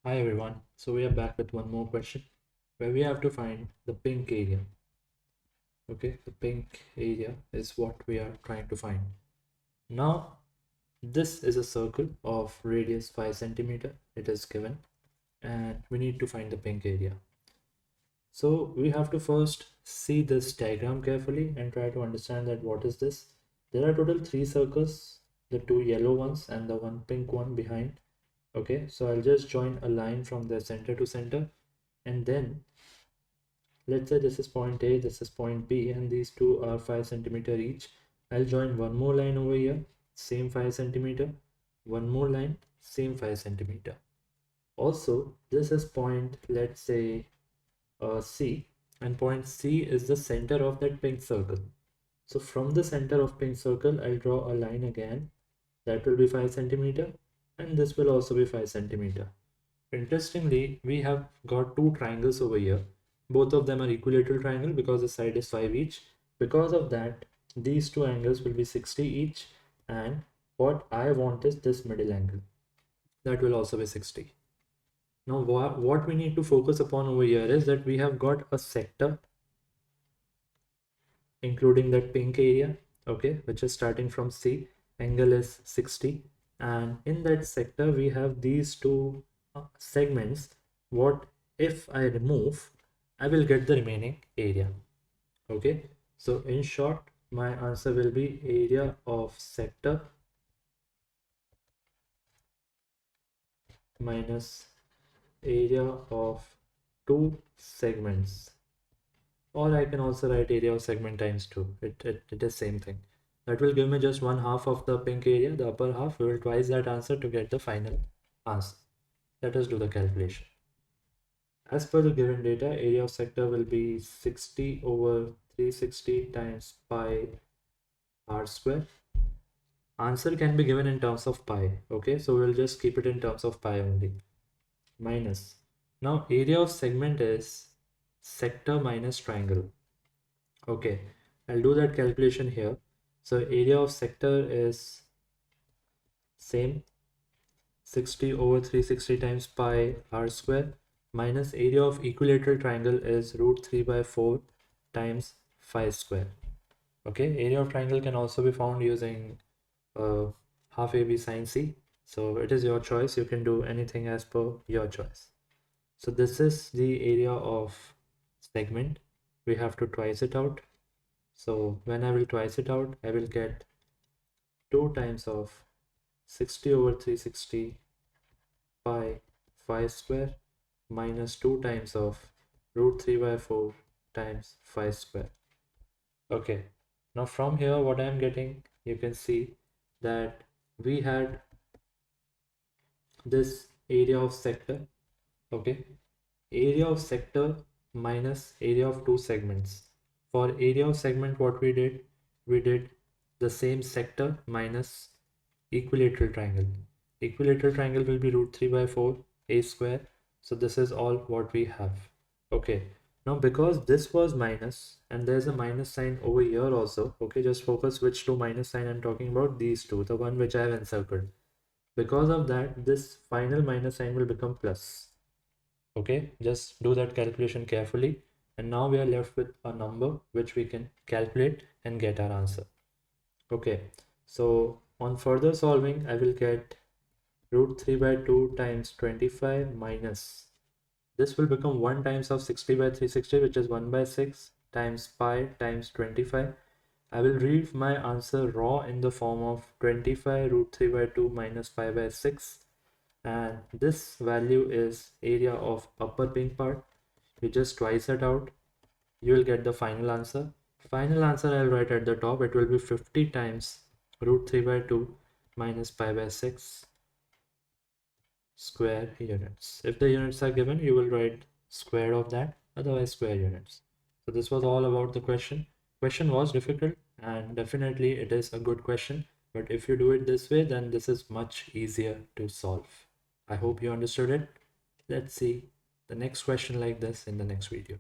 Hi everyone, so we are back with one more question where we have to find the pink area. Okay, the pink area is what we are trying to find. Now, this is a circle of radius 5 centimeter. It is given and we need to find the pink area. So we have to first see this diagram carefully and try to understand that what is this. There are total 3 circles, the 2 yellow ones and the one pink one behind. Okay, so I'll just join a line from the center to center, and then let's say this is point A, this is point B, and these two are 5 centimeter each. I'll join one more line over here, same 5 centimeter, one more line, same 5 centimeter. Also, this is point, let's say C, and point C is the center of that pink circle. So from the center of pink circle, I'll draw a line again. That will be 5 centimeter, and this will also be 5 centimeter. Interestingly, we have got two triangles over here. Both of them are equilateral triangle because the side is 5 each. Because of that, these two angles will be 60 each, and what I want is this middle angle. That will also be 60. Now what we need to focus upon over here is that we have got a sector including that pink area, okay, which is starting from C. Angle is 60, and in that sector we have these two segments. What if I remove? I will get the remaining area. Okay, so in short, my answer will be area of sector minus area of two segments, or I can also write area of segment times 2. It is same thing. That will give me just 1/2 of the pink area, the upper half. We will twice that answer to get the final answer. Let us do the calculation. As per the given data, area of sector will be 60 over 360 times pi r square. Answer can be given in terms of pi. Okay, so we'll just keep it in terms of pi only. Minus. Now area of segment is sector minus triangle. Okay, I'll do that calculation here. So area of sector is same, 60 over 360 times pi r square, minus area of equilateral triangle is root 3 by 4 times 5 square. Okay, area of triangle can also be found using half AB sine C. So it is your choice. You can do anything as per your choice. So this is the area of segment. We have to twice it out. So when I will twice it out, I will get 2 times of 60 over 360 pi 5 square minus 2 times of root 3 by 4 times 5 square. Okay, now from here what I am getting, you can see that we had this area of sector. Okay, area of sector minus area of two segments. For area of segment, what we did the same sector minus equilateral triangle. Equilateral triangle will be root 3 by 4 a square. So this is all what we have. Okay, now because this was minus and there's a minus sign over here also. Okay, just focus which two minus sign I'm talking about. These two, the one which I have encircled. Because of that, this final minus sign will become plus. Okay, just do that calculation carefully, and now we are left with a number which we can calculate and get our answer. Okay, so on further solving, I will get root 3 by 2 times 25 minus, this will become 1 times of 60 by 360, which is 1 by 6 times pi times 25. I will read my answer raw in the form of 25 root 3 by 2 minus pi by 6, and this value is area of upper pink part. You just twice it out, you will get the final answer. Final answer I'll write at the top. It will be 50 times root 3 by 2 minus pi by 6 square units. If the units are given, you will write square of that, otherwise square units. So this was all about the question. Question was difficult, and definitely it is a good question, but if you do it this way, then this is much easier to solve. I hope you understood it. Let's see the next question like this in the next video.